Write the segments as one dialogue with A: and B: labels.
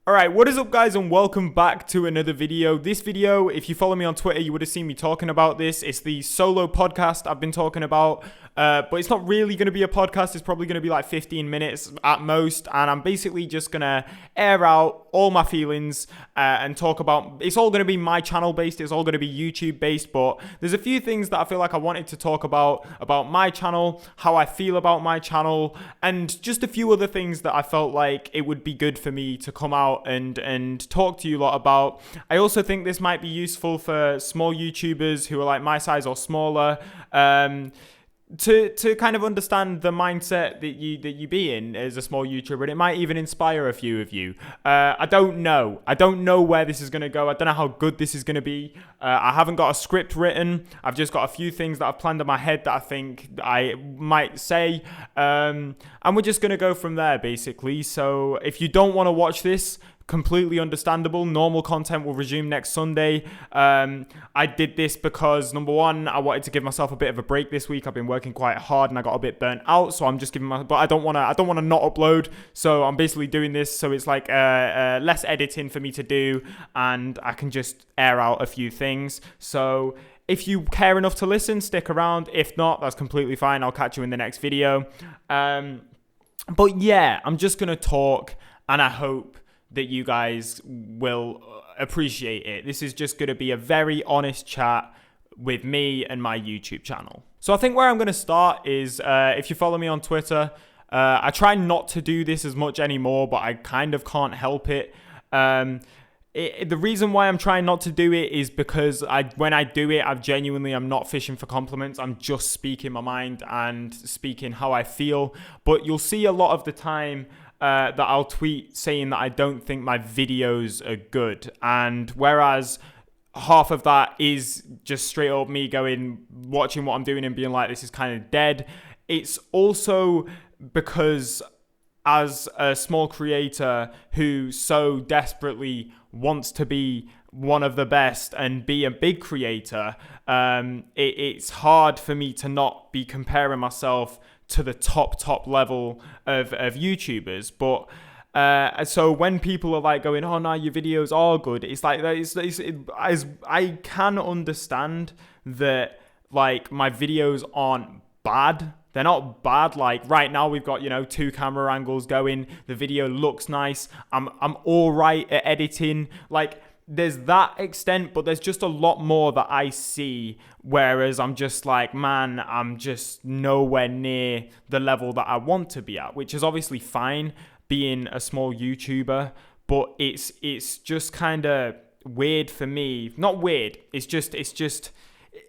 A: Alright, what is up guys and welcome back to another video. This video, if you follow me on Twitter, you would have seen me talking about this. It's the solo podcast I've been talking about, but it's not really going to be a podcast. It's probably going to be like 15 minutes at most, and I'm basically just going to air out all my feelings and talk about, it's all going to be my channel based, it's all going to be YouTube based, but there's a few things that I feel like I wanted to talk about my channel, how I feel about my channel, and just a few other things that I felt like it would be good for me to come out and talk to you lot about. I also think this might be useful for small YouTubers who are like my size or smaller, to kind of understand the mindset that you be in as a small YouTuber, and it might even inspire a few of you. I don't know where this is going to go. I don't know how good this is going to be. I haven't got a script written. I've just got a few things that I've planned in my head that I think I might say, and we're just going to go from there basically. So if you don't want to watch this, completely understandable. Normal content will resume next Sunday. I did this because number one, I wanted to give myself a bit of a break this week. I've been working quite hard and I got a bit burnt out, so I'm just giving but I don't want to not upload, so I'm basically doing this so it's like less editing for me to do and I can just air out a few things. So if you care enough to listen, stick around. If not, that's completely fine. I'll catch you in the next video. But yeah, I'm just gonna talk and I hope that you guys will appreciate it. This is just going to be a very honest chat with me and my YouTube channel. So I think where I'm going to start is, if you follow me on Twitter, I try not to do this as much anymore, but I kind of can't help it. The reason why I'm trying not to do it is because when I do it, I'm not fishing for compliments. I'm just speaking my mind and speaking how I feel. But you'll see a lot of the time that I'll tweet saying that I don't think my videos are good. And whereas half of that is just straight up me watching what I'm doing and being like, this is kind of dead. It's also because as a small creator who so desperately wants to be one of the best and be a big creator, it's hard for me to not be comparing myself to the top level of YouTubers. But so when people are like going, oh no, your videos are good, it's like I can understand that like my videos aren't bad. They're not bad. Like right now we've got, 2 camera angles going, the video looks nice, I'm all right at editing. Like there's that extent, but there's just a lot more that I see, whereas I'm just like, man, I'm just nowhere near the level that I want to be at, which is obviously fine being a small YouTuber, but it's just kind of weird for me. Not weird, it's just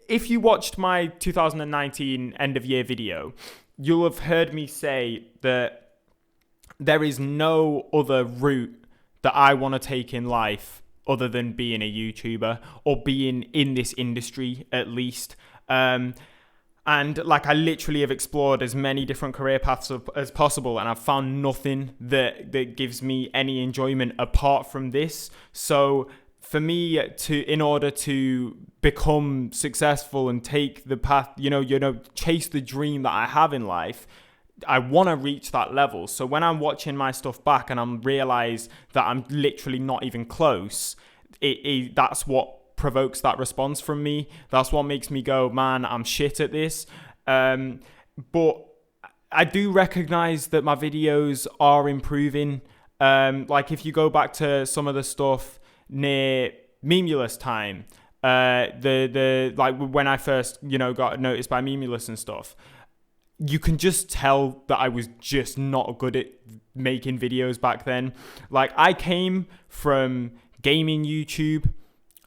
A: if you watched my 2019 end of year video, you'll have heard me say that there is no other route that I want to take in life other than being a YouTuber or being in this industry at least. And like I literally have explored as many different career paths as possible, and I've found nothing that gives me any enjoyment apart from this. So for me, in order to become successful and take the path, chase the dream that I have in life, I want to reach that level. So when I'm watching my stuff back and I'm realize that I'm literally not even close, that's what provokes that response from me. That's what makes me go, man, I'm shit at this. But I do recognize that my videos are improving. Like if you go back to some of the stuff near Memulous time, like when I first, got noticed by Memulous and stuff, you can just tell that I was just not good at making videos back then. Like I came from gaming YouTube,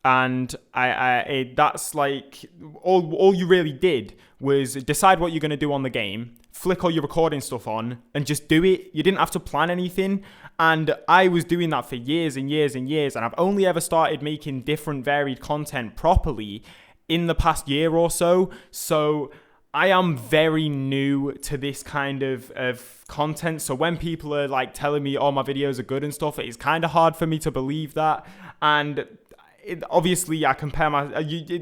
A: and that's like all you really did was decide what you're going to do on the game, flick all your recording stuff on and just do it. You didn't have to plan anything. And I was doing that for years and years and years. And I've only ever started making different varied content properly in the past year or so. So I am very new to this kind of content. So when people are like telling me, oh, my videos are good and stuff, it's kind of hard for me to believe that. And obviously I compare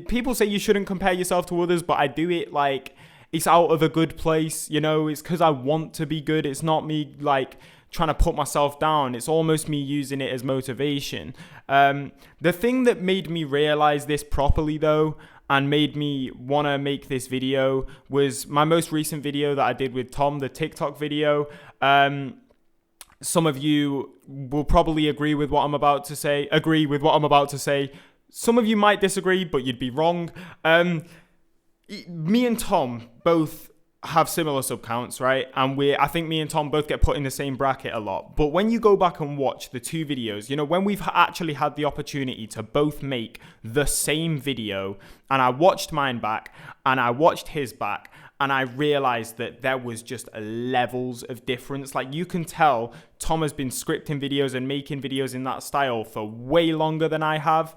A: people say you shouldn't compare yourself to others, but I do it like it's out of a good place. It's because I want to be good. It's not me like trying to put myself down. It's almost me using it as motivation. The thing that made me realize this properly though, and made me want to make this video, was my most recent video that I did with Tom, the TikTok video. Some of you will probably agree with what I'm about to say. Some of you might disagree, but you'd be wrong. Me and Tom both have similar sub counts, right? And I think me and Tom both get put in the same bracket a lot. But when you go back and watch the two videos, you know, when we've actually had the opportunity to both make the same video, and I watched mine back and I watched his back, and I realized that there was just levels of difference. Like, you can tell Tom has been scripting videos and making videos in that style for way longer than I have.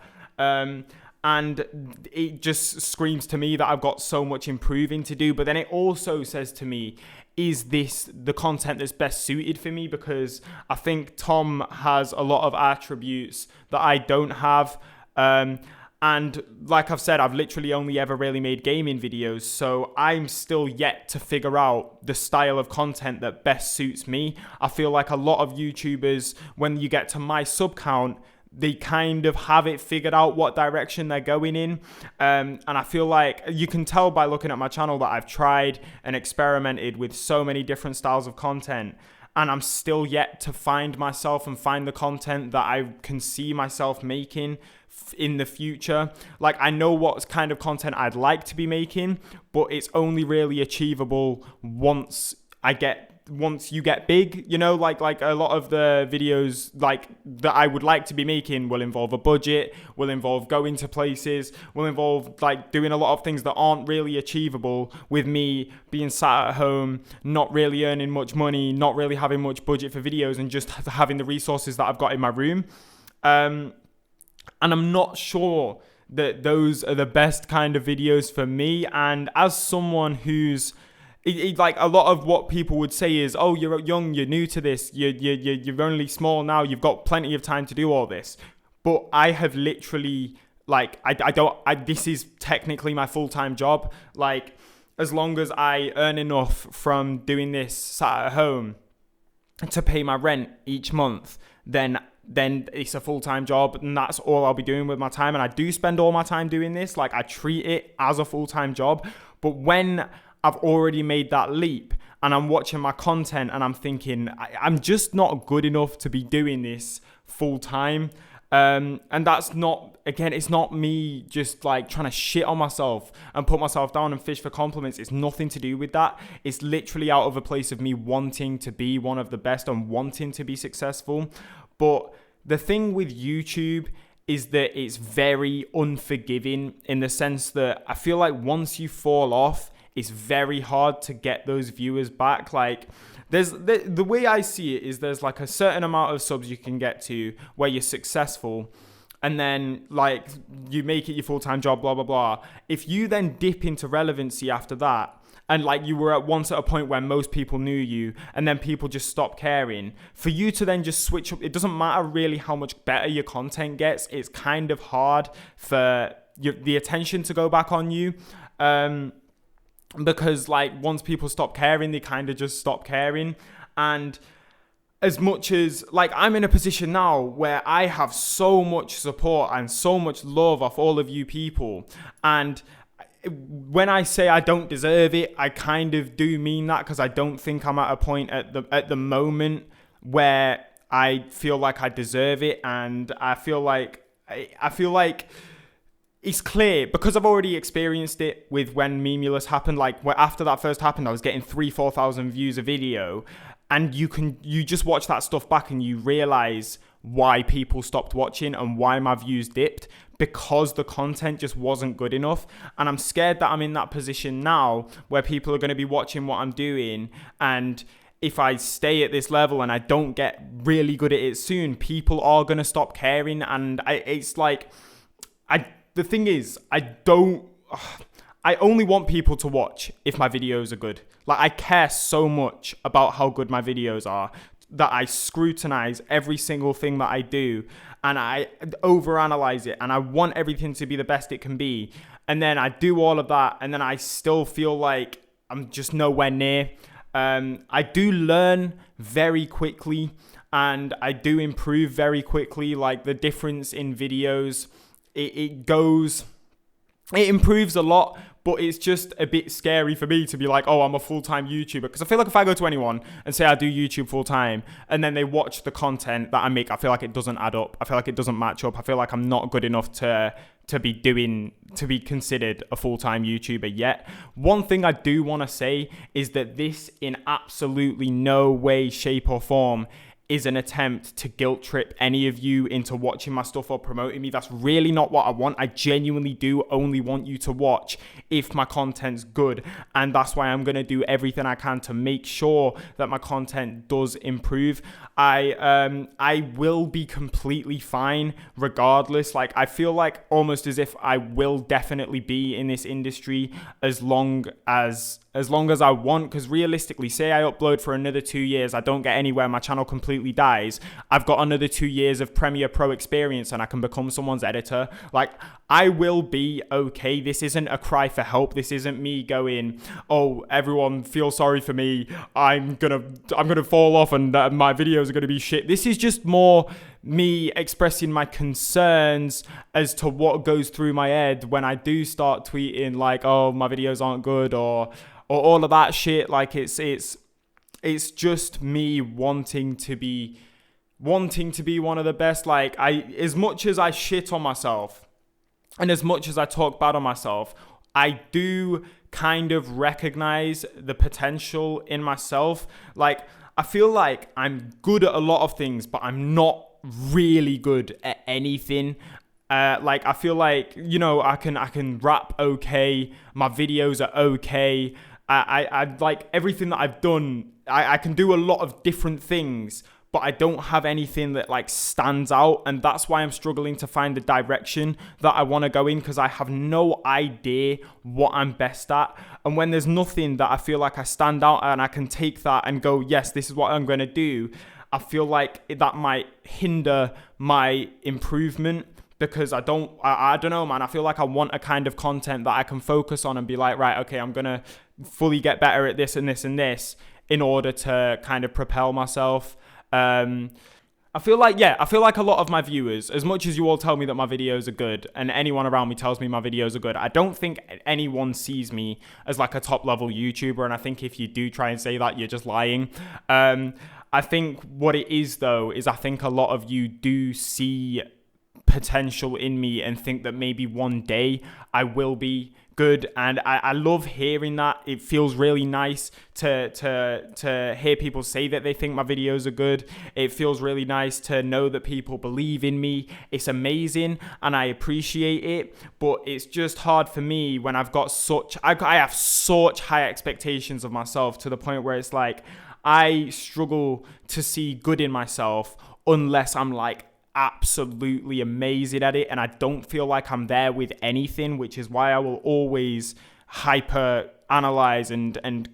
A: And it just screams to me that I've got so much improving to do. But then it also says to me, is this the content that's best suited for me? Because I think Tom has a lot of attributes that I don't have. And like I've said, I've literally only ever really made gaming videos. So I'm still yet to figure out the style of content that best suits me. I feel like a lot of YouTubers, when you get to my sub count, they kind of have it figured out what direction they're going in. And I feel like you can tell by looking at my channel that I've tried and experimented with so many different styles of content. And I'm still yet to find myself and find the content that I can see myself making in the future. Like, I know what kind of content I'd like to be making, but it's only really achievable once you get big, you know, like a lot of the videos like that I would like to be making will involve a budget, will involve going to places, will involve like doing a lot of things that aren't really achievable with me being sat at home, not really earning much money, not really having much budget for videos, and just having the resources that I've got in my room. And I'm not sure that those are the best kind of videos for me. And as someone who's like, a lot of what people would say is, oh, you're young, you're new to this, you're only small now, you've got plenty of time to do all this. But I have literally, like, this is technically my full-time job. Like, as long as I earn enough from doing this sat at home to pay my rent each month, then it's a full-time job, and that's all I'll be doing with my time. And I do spend all my time doing this. Like, I treat it as a full-time job. But when I've already made that leap and I'm watching my content and I'm thinking, I'm just not good enough to be doing this full time. And that's not, again, it's not me just like trying to shit on myself and put myself down and fish for compliments. It's nothing to do with that. It's literally out of a place of me wanting to be one of the best and wanting to be successful. But the thing with YouTube is that it's very unforgiving, in the sense that I feel like once you fall off, it's very hard to get those viewers back. Like, there's the way I see it is there's like a certain amount of subs you can get to where you're successful, and then like you make it your full-time job, blah, blah, blah. If you then dip into relevancy after that, and like you were at a point where most people knew you, and then people just stop caring, for you to then just switch up, it doesn't matter really how much better your content gets. It's kind of hard for the attention to go back on you. Because like once people stop caring, they kind of just stop caring. And as much as like I'm in a position now where I have so much support and so much love off all of you people, and when I say I don't deserve it, I kind of do mean that, because I don't think I'm at a point at the moment where I feel like I deserve it. And I feel like it's clear, because I've already experienced it with when Memulous happened. Like, after that first happened, I was getting 3,000-4,000 views a video, and you just watch that stuff back and you realize why people stopped watching and why my views dipped, because the content just wasn't good enough. And I'm scared that I'm in that position now where people are going to be watching what I'm doing, and if I stay at this level and I don't get really good at it soon, people are going to stop caring. And the thing is, I only want people to watch if my videos are good. Like, I care so much about how good my videos are that I scrutinize every single thing that I do, and I overanalyze it, and I want everything to be the best it can be. And then I do all of that, and then I still feel like I'm just nowhere near. I do learn very quickly and I do improve very quickly. Like the difference in videos, it improves a lot, but it's just a bit scary for me to be like, oh, I'm a full-time YouTuber. Because I feel like if I go to anyone and say I do YouTube full-time and then they watch the content that I make, I feel like it doesn't add up. I feel like it doesn't match up. I feel like I'm not good enough to be considered a full-time YouTuber yet. One thing I do want to say is that this in absolutely no way, shape or form is an attempt to guilt trip any of you into watching my stuff or promoting me. That's really not what I want. I genuinely do only want you to watch if my content's good. And that's why I'm going to do everything I can to make sure that my content does improve. I will be completely fine regardless. Like, I feel like almost as if I will definitely be in this industry as long as I want, because realistically, say I upload for another 2 years, I don't get anywhere, my channel completely dies, I've got another 2 years of Premiere Pro experience and I can become someone's editor. Like, I will be okay. This isn't a cry for help. This isn't me going, oh, everyone feel sorry for me, I'm gonna fall off and my videos are gonna be shit. This is just more me expressing my concerns as to what goes through my head when I do start tweeting like, oh, my videos aren't good, or all of that shit. Like, it's just me wanting to be one of the best. Like, as much as I shit on myself and as much as I talk bad on myself, I do kind of recognize the potential in myself. Like, I feel like I'm good at a lot of things, but I'm not really good at anything. Like, I feel like, you know, I can rap okay, my videos are okay, I like everything that I've done. I can do a lot of different things, but I don't have anything that like stands out, and that's why I'm struggling to find the direction that I want to go in, because I have no idea what I'm best at. And when there's nothing that I feel like I stand out and I can take that and go, yes, this is what I'm going to do, I feel like that might hinder my improvement, because I don't know, man. I feel like I want a kind of content that I can focus on and be like, right, okay, I'm going to fully get better at this and this and this in order to kind of propel myself. I feel like a lot of my viewers, as much as you all tell me that my videos are good and anyone around me tells me my videos are good, I don't think anyone sees me as like a top level YouTuber. And I think if you do try and say that, you're just lying. I think what it is though, is I think a lot of you do see potential in me and think that maybe one day I will be good, and I love hearing that. It feels really nice to hear people say that they think my videos are good. It feels really nice to know that people believe in me. It's amazing and I appreciate it, but it's just hard for me when I've got I have such high expectations of myself, to the point where it's like I struggle to see good in myself unless I'm like absolutely amazing at it, and I don't feel like I'm there with anything, which is why I will always hyper analyze and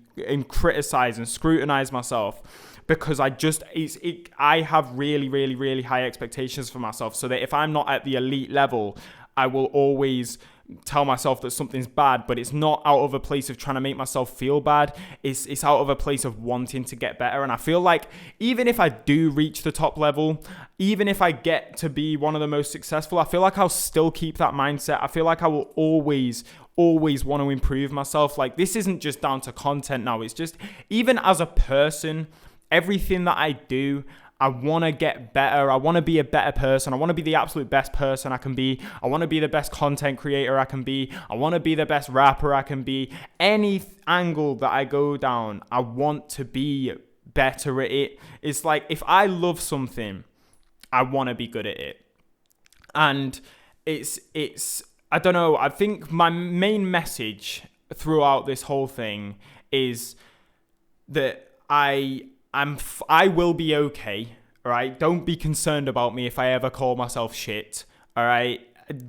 A: criticize and scrutinize myself, because I have really, really, really high expectations for myself, so that if I'm not at the elite level, I will always tell myself that something's bad, but it's not out of a place of trying to make myself feel bad. It's out of a place of wanting to get better. And I feel like even if I do reach the top level, even if I get to be one of the most successful, I feel like I'll still keep that mindset. I feel like I will always want to improve myself. Like, this isn't just down to content now. It's just, even as a person, everything that I do, I want to get better. I want to be a better person. I want to be the absolute best person I can be. I want to be the best content creator I can be. I want to be the best rapper I can be. Any angle that I go down, I want to be better at it. It's like, if I love something, I want to be good at it. And it's I don't know, I think my main message throughout this whole thing is that I will be okay, all right? Don't be concerned about me if I ever call myself shit, all right?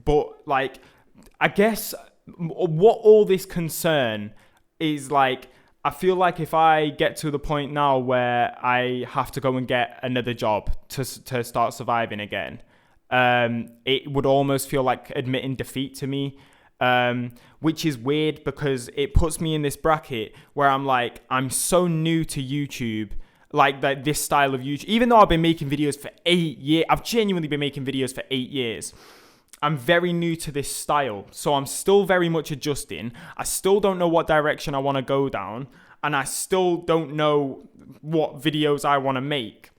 A: But, like, I guess what all this concern is, like, I feel like if I get to the point now where I have to go and get another job to start surviving again, it would almost feel like admitting defeat to me. which is weird because it puts me in this bracket where I'm like, I'm so new to YouTube, like that this style of YouTube, even though I've been making videos for 8 years, I've genuinely been making videos for 8 years. I'm very new to this style, so I'm still very much adjusting. I still don't know what direction I want to go down, and I still don't know what videos I want to make.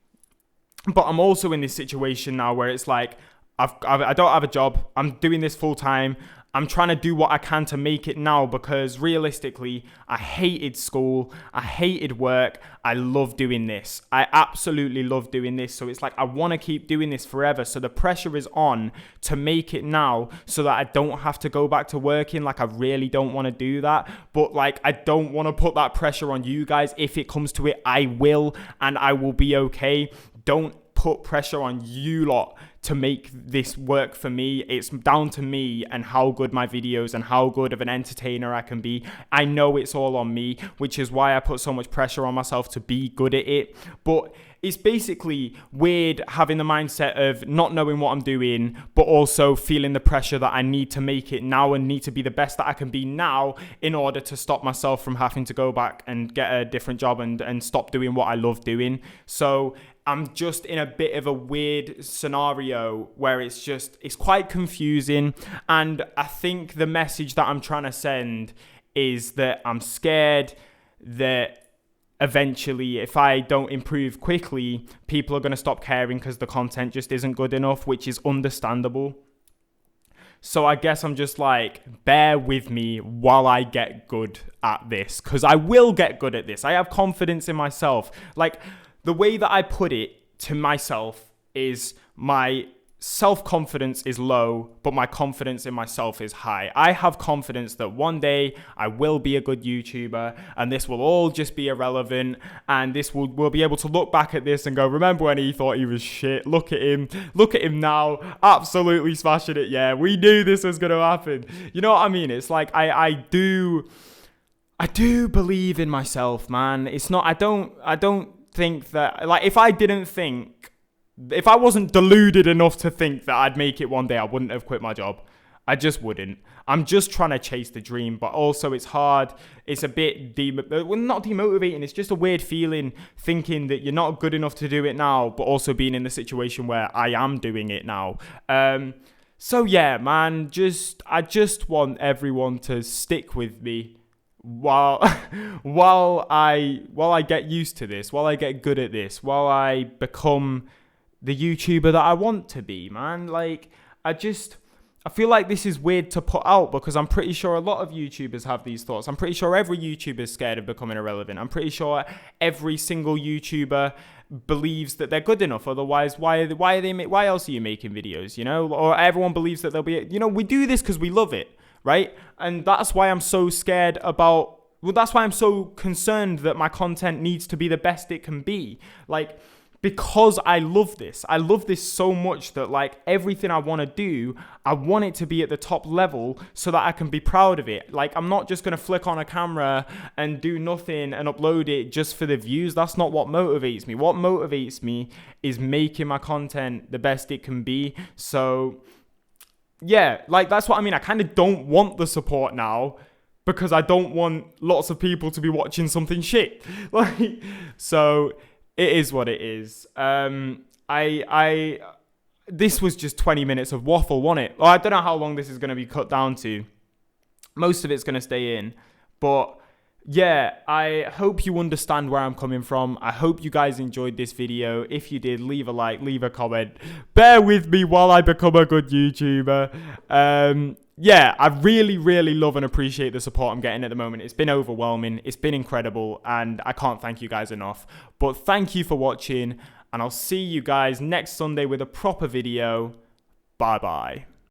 A: But I'm also in this situation now where it's like, I don't have a job. I'm doing this full time. I'm trying to do what I can to make it now because realistically, I hated school. I hated work. I love doing this. I absolutely love doing this. So it's like, I want to keep doing this forever. So the pressure is on to make it now so that I don't have to go back to working. Like, I really don't want to do that. But like, I don't want to put that pressure on you guys. If it comes to it, I will, and I will be okay. Don't put pressure on you lot to make this work for me. It's down to me and how good my videos and how good of an entertainer I can be. I know it's all on me, which is why I put so much pressure on myself to be good at it. But it's basically weird having the mindset of not knowing what I'm doing, but also feeling the pressure that I need to make it now and need to be the best that I can be now in order to stop myself from having to go back and get a different job and stop doing what I love doing. So I'm just in a bit of a weird scenario where it's quite confusing. And I think the message that I'm trying to send is that I'm scared that eventually, if I don't improve quickly, people are going to stop caring because the content just isn't good enough, which is understandable. So I guess I'm just like, bear with me while I get good at this, because I will get good at this. I have confidence in myself. Like, the way that I put it to myself is my self-confidence is low, but my confidence in myself is high. I have confidence that one day I will be a good YouTuber and this will all just be irrelevant, and we'll be able to look back at this and go, remember when he thought he was shit? Look at him now, absolutely smashing it. Yeah, we knew this was going to happen. You know what I mean? It's like, I do believe in myself, man. It's not, I don't think that, like, if I wasn't deluded enough to think that I'd make it one day, I wouldn't have quit my job. I just wouldn't. I'm just trying to chase the dream, but also it's hard. It's a bit not demotivating. It's just a weird feeling thinking that you're not good enough to do it now, but also being in the situation where I am doing it now. So yeah, man, I just want everyone to stick with me while I get used to this, while I get good at this, while I become the YouTuber that I want to be, man. Like, I feel like this is weird to put out because I'm pretty sure a lot of YouTubers have these thoughts. I'm pretty sure every YouTuber is scared of becoming irrelevant. I'm pretty sure every single YouTuber believes that they're good enough. Otherwise, why else are you making videos, you know? Or everyone believes that they'll be, you know, we do this because we love it, right? And that's why I'm so scared about, that's why I'm so concerned that my content needs to be the best it can be. Like, because I love this so much that, like, everything I want to do, I want it to be at the top level so that I can be proud of it. Like, I'm not just going to flick on a camera and do nothing and upload it just for the views. That's not what motivates me. What motivates me is making my content the best it can be. So yeah, like, that's what I mean. I kind of don't want the support now because I don't want lots of people to be watching something shit. Like, so it is what it is. This was just 20 minutes of waffle, wasn't it? Well, I don't know how long this is going to be cut down to. Most of it's going to stay in. But yeah, I hope you understand where I'm coming from. I hope you guys enjoyed this video. If you did, leave a like, leave a comment. Bear with me while I become a good YouTuber. Yeah, I really, really love and appreciate the support I'm getting at the moment. It's been overwhelming. It's been incredible. And I can't thank you guys enough. But thank you for watching. And I'll see you guys next Sunday with a proper video. Bye-bye.